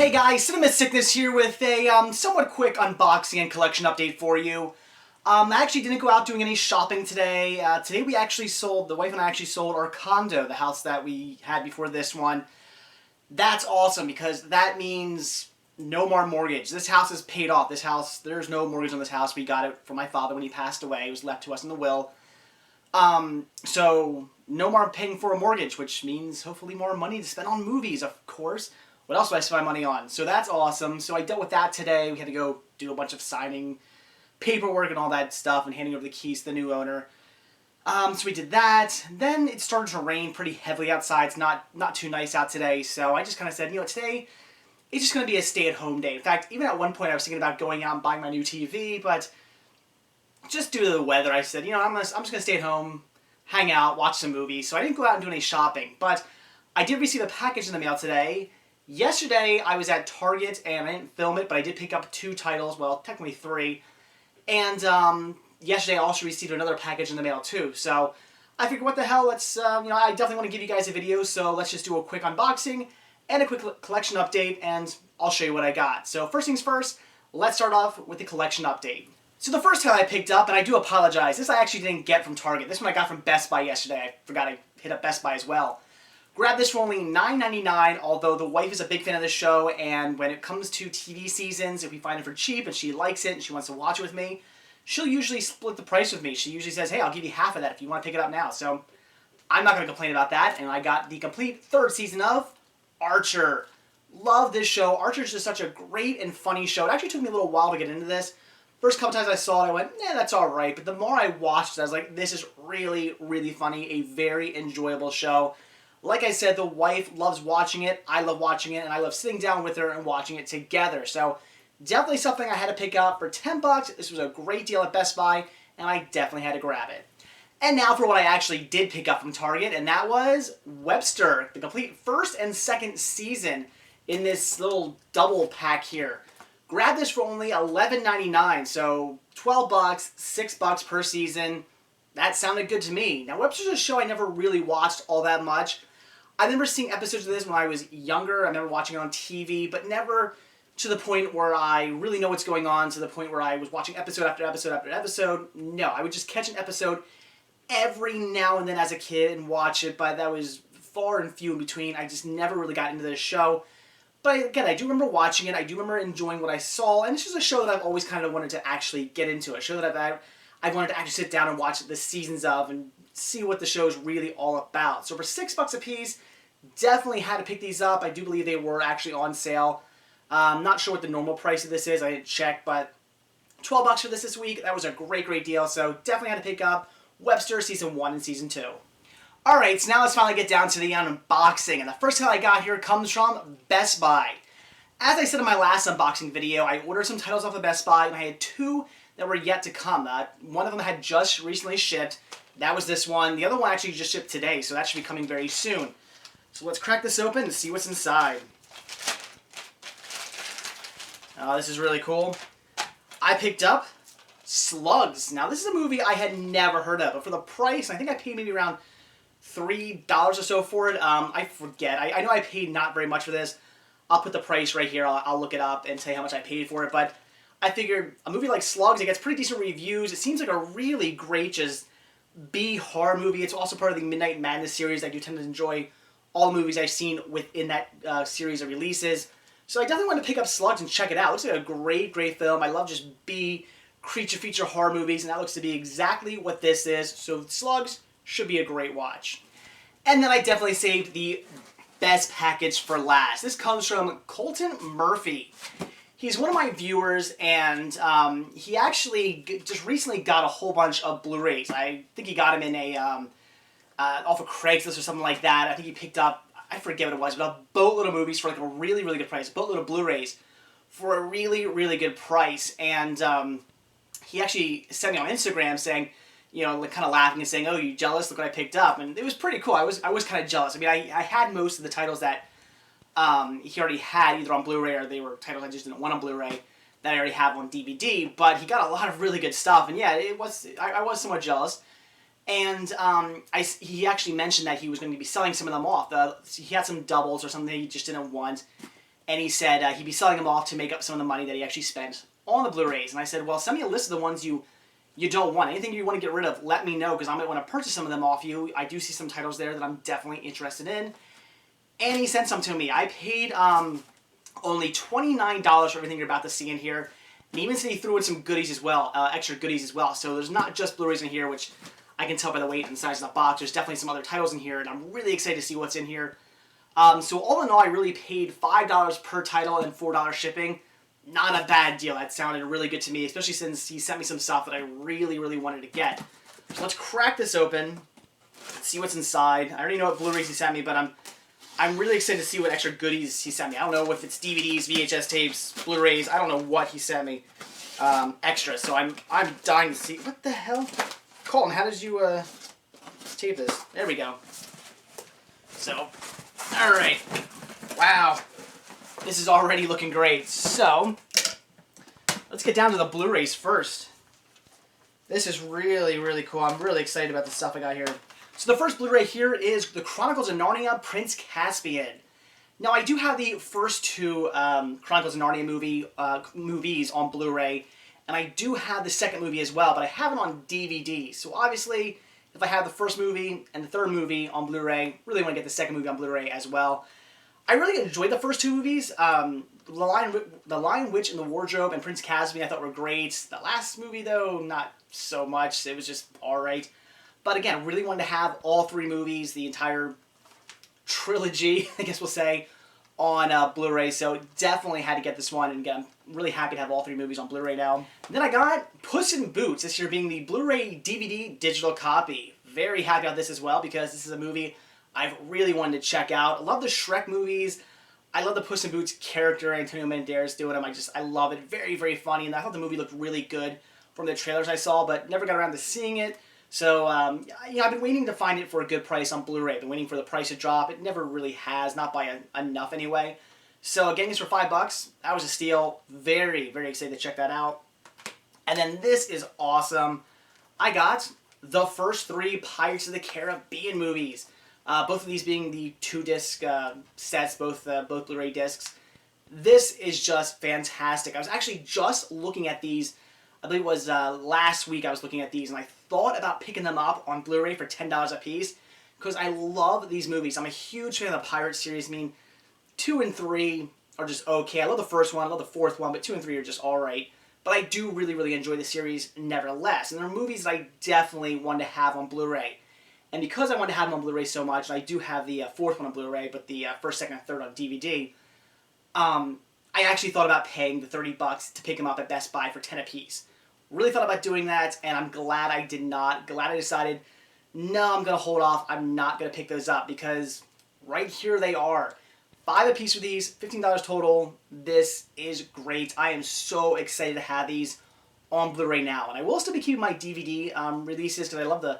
Hey guys, Cinema Sickness here with a somewhat quick unboxing and collection update for you. I actually didn't go out doing any shopping today. Today we actually sold, the wife and I actually sold our condo, the house that we had before this one. That's awesome because that means no more mortgage. This house is paid off. This house, there's no mortgage on this house. We got it from my father when he passed away. It was left to us in the will. So no more paying for a mortgage, which means hopefully more money to spend on movies, of course. What else do I spend my money on? So that's awesome. So I dealt with that today. We had to go do a bunch of signing paperwork and all that stuff and handing over the keys to the new owner. So we did that. Then it started to rain pretty heavily outside. It's not too nice out today. So I just kind of said, you know, today it's just going to be a stay-at-home day. In fact, even at one point I was thinking about going out and buying my new TV, but just due to the weather, I said, you know, I'm just going to stay at home, hang out, watch some movies. So I didn't go out and do any shopping. But I did receive a package in the mail today. Yesterday, I was at Target, and I didn't film it, but I did pick up 2 titles, well, technically 3. And yesterday, I also received another package in the mail, too. So I figured, what the hell, let's, I definitely want to give you guys a video, so let's just do a quick unboxing and a quick collection update, and I'll show you what I got. So first things first, let's start off with the collection update. So the first title I picked up, and I do apologize, this I actually didn't get from Target. This one I got from Best Buy yesterday. I forgot I hit up Best Buy as well. Grabbed this for only $9.99, although the wife is a big fan of this show, and when it comes to TV seasons, if we find it for cheap and she likes it and she wants to watch it with me, she'll usually split the price with me. She usually says, hey, I'll give you half of that if you want to pick it up now. So I'm not going to complain about that, and I got the complete 3rd season of Archer. Love this show. Archer is just such a great and funny show. It actually took me a little while to get into this. First couple times I saw it, I went, that's alright, but the more I watched it, I was like, this is really, really funny, a very enjoyable show. Like I said, the wife loves watching it, I love watching it, and I love sitting down with her and watching it together. So definitely something I had to pick up for $10. This was a great deal at Best Buy, and I definitely had to grab it. And now for what I actually did pick up from Target, and that was Webster, the complete 1st and 2nd season in this little double pack here. Grabbed this for only $11.99, so $12, $6 per season. That sounded good to me. Now, Webster's a show I never really watched all that much. I remember seeing episodes of this when I was younger. I remember watching it on TV, but never to the point where I really know what's going on, to the point where I was watching episode after episode after episode. No, I would just catch an episode every now and then as a kid and watch it, but that was far and few in between. I just never really got into this show. But again, I do remember watching it. I do remember enjoying what I saw, and this is a show that I've always kind of wanted to actually get into. A show that I wanted to actually sit down and watch the seasons of and see what the show is really all about. So for $6 a piece, definitely had to pick these up. I do believe they were actually on sale. Not sure what the normal price of this is. I didn't check, but $12 for this week. That was a great, great deal. So definitely had to pick up Webster Season 1 and Season 2. Alright, so now let's finally get down to the unboxing. And the first title I got here comes from Best Buy. As I said in my last unboxing video, I ordered some titles off of Best Buy, and I had 2 that were yet to come. One of them had just recently shipped. That was this one. The other one actually just shipped today, so that should be coming very soon. So let's crack this open and see what's inside. Oh, this is really cool. I picked up Slugs. Now, this is a movie I had never heard of, but for the price, I think I paid maybe around $3 or so for it. I forget. I know I paid not very much for this. I'll put the price right here. I'll look it up and tell you how much I paid for it, but I figured a movie like Slugs, it gets pretty decent reviews. It seems like a really great just B horror movie. It's also part of the Midnight Madness series. I do tend to enjoy all the movies I've seen within that series of releases. So I definitely want to pick up Slugs and check it out. It looks like a great, great film. I love just B creature feature horror movies, and that looks to be exactly what this is. So Slugs should be a great watch. And then I definitely saved the best package for last. This comes from Colton Murphy. He's one of my viewers, and he actually just recently got a whole bunch of Blu-rays. I think he got them in a off of Craigslist or something like that. I think he picked up, I forget what it was, but a boatload of movies for like a really, really good price. A boatload of Blu-rays for a really, really good price. And he actually sent me on Instagram saying, you know, like kind of laughing and saying, oh, you jealous? Look what I picked up. And it was pretty cool. I was kind of jealous. I mean, I had most of the titles that he already had either on Blu-ray, or they were titles I just didn't want on Blu-ray that I already have on DVD. But he got a lot of really good stuff. And yeah, I was somewhat jealous. And he actually mentioned that he was going to be selling some of them off. He had some doubles or something that he just didn't want. and he said he'd be selling them off to make up some of the money that he actually spent on the Blu-rays. And I said, well, send me a list of the ones you don't want. Anything you want to get rid of, let me know, because I might want to purchase some of them off you. I do see some titles there that I'm definitely interested in. And he sent some to me. I paid only $29 for everything you're about to see in here. And even said he threw in some goodies as well, extra goodies as well. So there's not just Blu-rays in here, which I can tell by the weight and size of the box. There's definitely some other titles in here, and I'm really excited to see what's in here. So all in all, I really paid $5 per title and $4 shipping. Not a bad deal. That sounded really good to me, especially since he sent me some stuff that I really, really wanted to get. So let's crack this open. Let's see what's inside. I already know what Blu-rays he sent me, but I'm really excited to see what extra goodies he sent me. I don't know if it's DVDs, VHS tapes, Blu-rays. I don't know what he sent me extra. So I'm dying to see. What the hell? Colton, how did you tape this? There we go. So, all right. Wow. This is already looking great. So, let's get down to the Blu-rays first. This is really, really cool. I'm really excited about the stuff I got here. So the first Blu-ray here is The Chronicles of Narnia, Prince Caspian. Now, I do have the first two Chronicles of Narnia movies on Blu-ray, and I do have the second movie as well, but I have it on DVD. So obviously, if I have the first movie and the third movie on Blu-ray, really want to get the second movie on Blu-ray as well. I really enjoyed the first two movies. The Lion, Witch, and the Wardrobe and Prince Caspian I thought were great. The last movie, though, not so much. It was just alright. But again, really wanted to have all three movies, the entire trilogy, I guess we'll say, on Blu-ray. So definitely had to get this one. And again, I'm really happy to have all three movies on Blu-ray now. And then I got Puss in Boots, this year being the Blu-ray DVD digital copy. Very happy about this as well, because this is a movie I've really wanted to check out. I love the Shrek movies. I love the Puss in Boots character, Antonio Banderas doing him. I love it. Very, very funny. And I thought the movie looked really good from the trailers I saw, but never got around to seeing it. So, you know, I've been waiting to find it for a good price on Blu-ray. I've been waiting for the price to drop. It never really has, not by enough anyway. So, getting this for $5, that was a steal. Very, very excited to check that out. And then this is awesome. I got the first three Pirates of the Caribbean movies. Both of these being the 2-disc sets, both Blu-ray discs. This is just fantastic. I was actually just looking at these. I believe it was last week I was looking at these, and I thought about picking them up on Blu-ray for $10 a piece because I love these movies. I'm a huge fan of the Pirate series. I mean, 2 and 3 are just okay. I love the first one, I love the fourth one, but 2 and 3 are just alright. But I do really, really enjoy the series nevertheless. And there are movies that I definitely want to have on Blu-ray. And because I want to have them on Blu-ray so much, and I do have the fourth one on Blu-ray, but the first, second, and third on DVD, I actually thought about paying the $30 to pick them up at Best Buy for 10 apiece. Really thought about doing that, and I'm glad I did not. Glad I decided, no, I'm going to hold off. I'm not going to pick those up because right here they are. 5 apiece for these, $15 total. This is great. I am so excited to have these on Blu-ray now. And I will still be keeping my DVD releases because I love the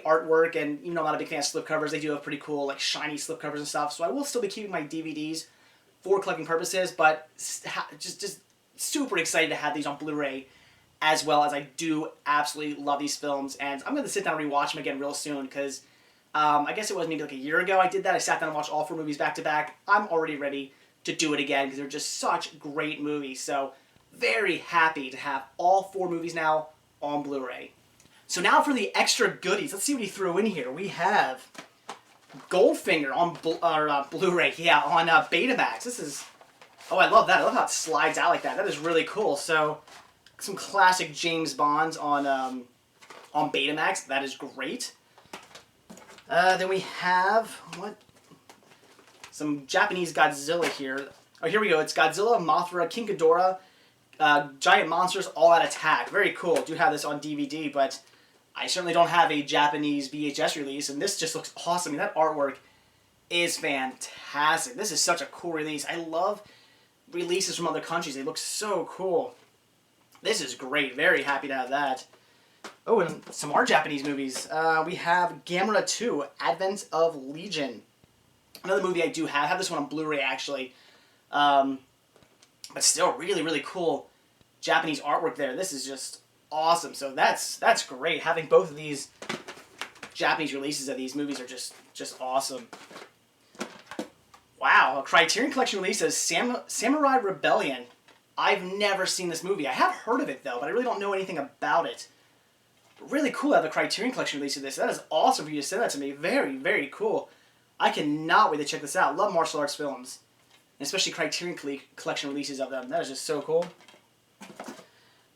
artwork, and even though I'm not a big fan of slipcovers, they do have pretty cool, like, shiny slipcovers and stuff. So I will still be keeping my DVDs for collecting purposes, but just super excited to have these on Blu-ray as well, as I do absolutely love these films. And I'm going to sit down and rewatch them again real soon because I guess it was maybe like a year ago I did that. I sat down and watched all 4 movies back to back. I'm already ready to do it again because they're just such great movies. So very happy to have all 4 movies now on Blu-ray. So now for the extra goodies. Let's see what he threw in here. We have Goldfinger on Blu-ray. Yeah, on Betamax. This is... Oh, I love that. I love how it slides out like that. That is really cool. So, some classic James Bonds on Betamax. That is great. Then we have... What? Some Japanese Godzilla here. Oh, here we go. It's Godzilla, Mothra, King Ghidorah, Giant Monsters, All Out Attack. Very cool. I do have this on DVD, but I certainly don't have a Japanese VHS release, and this just looks awesome. I mean, that artwork is fantastic. This is such a cool release. I love releases from other countries. They look so cool. This is great. Very happy to have that. Oh, and some more Japanese movies. We have Gamera 2, Advent of Legion. Another movie I do have. I have this one on Blu-ray, actually. But still, really, really cool Japanese artwork there. This is just awesome. So that's great. Having both of these Japanese releases of these movies are just awesome. Wow, a Criterion Collection release of Samurai Rebellion. I've never seen this movie. I have heard of it, though, but I really don't know anything about it. But really cool to have a Criterion Collection release of this. That is awesome for you to send that to me. Very, very cool. I cannot wait to check this out. Love martial arts films. And especially Criterion Collection releases of them. That is just so cool.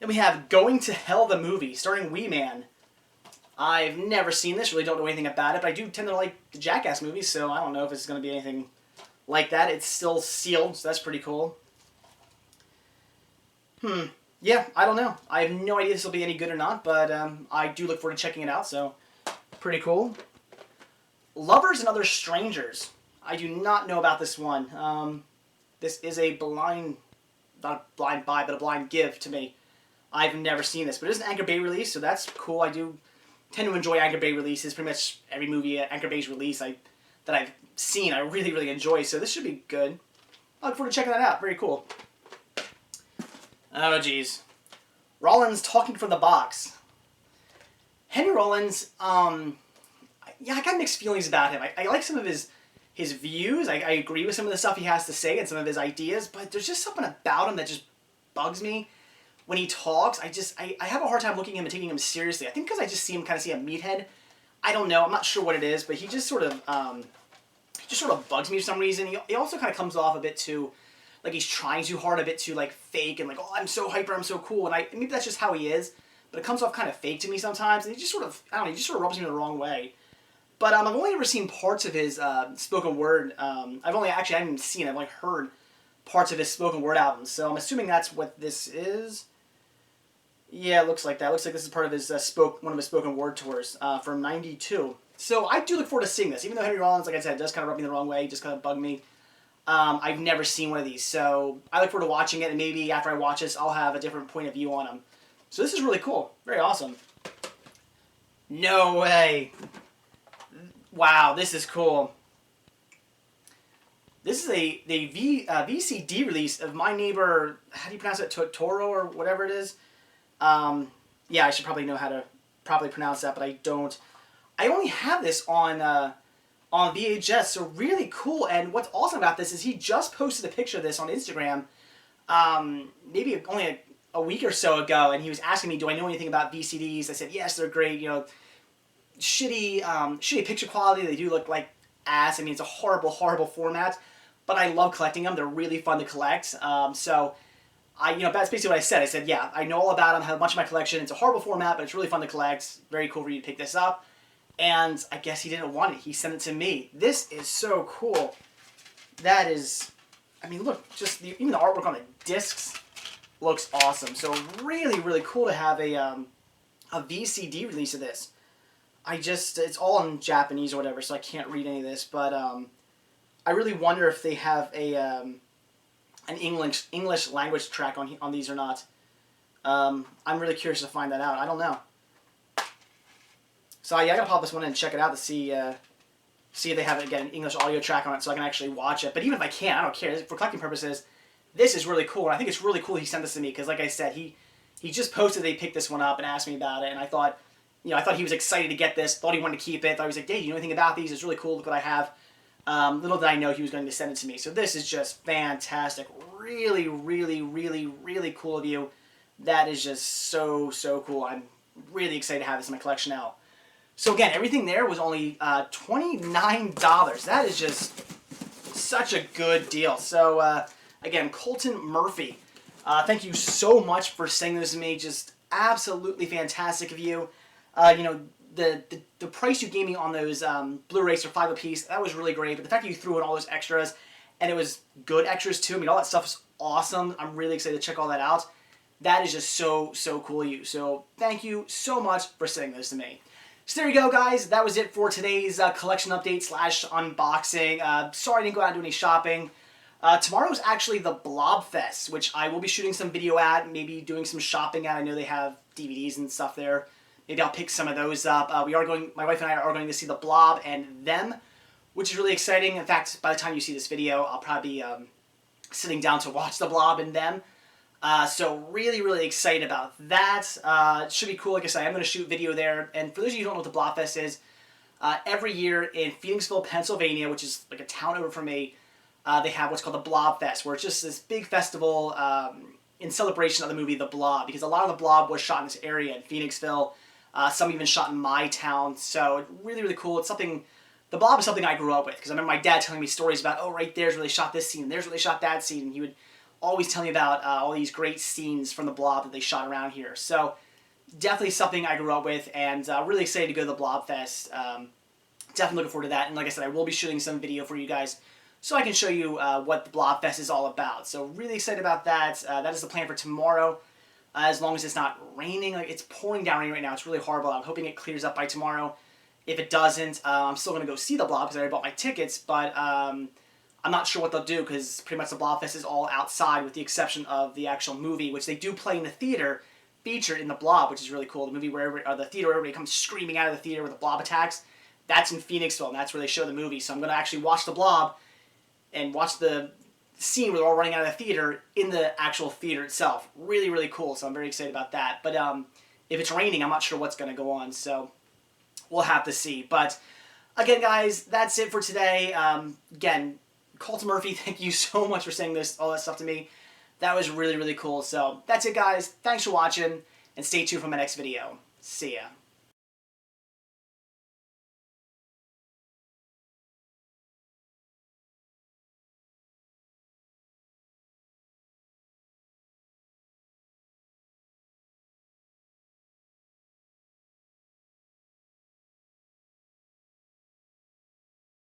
Then we have Going to Hell the Movie, starring Wee Man. I've never seen this, really don't know anything about it, but I do tend to like the Jackass movies, so I don't know if it's going to be anything like that. It's still sealed, so that's pretty cool. Yeah, I don't know. I have no idea if this will be any good or not, but I do look forward to checking it out, so pretty cool. Lovers and Other Strangers. I do not know about this one. This is a blind, not a blind buy, but a blind give to me. I've never seen this, but it is an Anchor Bay release, so that's cool. I do tend to enjoy Anchor Bay releases. Pretty much every movie at Anchor Bay's release that I've seen, I really, really enjoy, so this should be good. I look forward to checking that out. Very cool. Oh, geez. Rollins Talking from the Box. Henry Rollins, yeah, I got mixed feelings about him. I like some of his views. I agree with some of the stuff he has to say and some of his ideas, but there's just something about him that just bugs me. When he talks, I have a hard time looking at him and taking him seriously. I think because I just see him kind of see a meathead. I don't know. I'm not sure what it is, but he just sort of bugs me for some reason. He also kind of comes off a bit too, like he's trying too hard, a bit too like fake and like, oh, I'm so hyper, I'm so cool, and maybe that's just how he is. But it comes off kind of fake to me sometimes, and he just sort of, I don't know, he just sort of rubs me the wrong way. But I've only ever seen parts of his spoken word. I haven't even seen it. I've only heard parts of his spoken word albums. So I'm assuming that's what this is. Yeah, it looks like that. It looks like this is part of his one of his spoken word tours from '92. So I do look forward to seeing this, even though Henry Rollins, like I said, does kind of rub me the wrong way, just kind of bug me. I've never seen one of these, so I look forward to watching it, and maybe after I watch this, I'll have a different point of view on them. So this is really cool. Very awesome. No way. Wow, this is cool. This is a VCD release of My Neighbor, how do you pronounce it, Totoro or whatever it is? Yeah, I should probably know how to properly pronounce that, but I don't. I only have this on VHS, so really cool. And what's awesome about this is he just posted a picture of this on Instagram, maybe only a week or so ago, and he was asking me, do I know anything about VCDs? I said, yes, they're great, you know, shitty picture quality, they do look like ass. I mean, it's a horrible, horrible format, but I love collecting them. They're really fun to collect. So that's basically what I said. I said, yeah, I know all about them, have a bunch of my collection. It's a horrible format, but it's really fun to collect. Very cool for you to pick this up. And I guess he didn't want it. He sent it to me. This is so cool. That is, I mean, look, just even the artwork on the discs looks awesome. So really, really cool to have a VCD release of this. It's all in Japanese or whatever, so I can't read any of this, but I really wonder if they have an English language track on these or not. I'm really curious to find that out. I don't know. So yeah, I gotta pop this one in and check it out to see if they have an English audio track on it so I can actually watch it. But even if I can't, I don't care. For collecting purposes, this is really cool. And I think it's really cool he sent this to me because, like I said, he just posted they picked this one up and asked me about it, and I thought he was excited to get this. Thought he wanted to keep it. Thought he was like, "Hey, do you know anything about these? It's really cool. Look what I have." Little did I know he was going to send it to me. So this is just fantastic. Really, really, really, really cool of you. That is just so, so cool. I'm really excited to have this in my collection now. So again, everything there was only $29. That is just such a good deal. So again, Colton Murphy, thank you so much for sending this to me. Just absolutely fantastic of you. The price you gave me on those Blu-rays for $5 a piece, that was really great. But the fact that you threw in all those extras, and it was good extras too. I mean, all that stuff is awesome. I'm really excited to check all that out. That is just so, so cool of you. So thank you so much for sending those to me. So there you go, guys. That was it for today's collection update / unboxing. Sorry I didn't go out and do any shopping. Tomorrow is actually the Blob Fest, which I will be shooting some video at, maybe doing some shopping at. I know they have DVDs and stuff there. Maybe I'll pick some of those up. My wife and I are going to see The Blob and Them, which is really exciting. In fact, by the time you see this video, I'll probably be sitting down to watch The Blob and Them. So really, really excited about that. It should be cool. Like I said, I'm going to shoot video there. And for those of you who don't know what the Blobfest is, every year in Phoenixville, Pennsylvania, which is like a town over from me, they have what's called the Blob Fest, where it's just this big festival in celebration of the movie The Blob, because a lot of The Blob was shot in this area in Phoenixville. Some even shot in my town, so really, really cool. It's something, The Blob is something I grew up with, because I remember my dad telling me stories about, oh, right there's where they shot this scene, there's where they shot that scene, and he would always tell me about all these great scenes from The Blob that they shot around here. So definitely something I grew up with, and really excited to go to the Blob Fest. Definitely looking forward to that, and like I said, I will be shooting some video for you guys so I can show you what the Blob Fest is all about. So really excited about that. That is the plan for tomorrow, as long as it's not raining. Like, it's pouring down rain right now. It's really horrible. I'm hoping it clears up by tomorrow. If it doesn't, I'm still going to go see the Blob because I already bought my tickets, but I'm not sure what they'll do because pretty much the Blob Fest is all outside with the exception of the actual movie, which they do play in the theater, featured in The Blob, which is really cool. The movie where the theater where everybody comes screaming out of the theater with the Blob attacks, that's in Phoenixville, and that's where they show the movie. So I'm going to actually watch The Blob and watch the scene where they're all running out of the theater in the actual theater itself. Really, really cool, so I'm very excited about that. But if it's raining, I'm not sure what's going to go on, so we'll have to see. But again, guys, that's it for today. Again, Colton Murphy, thank you so much for saying all that stuff to me. That was really, really cool. So that's it, guys. Thanks for watching, and stay tuned for my next video. See ya.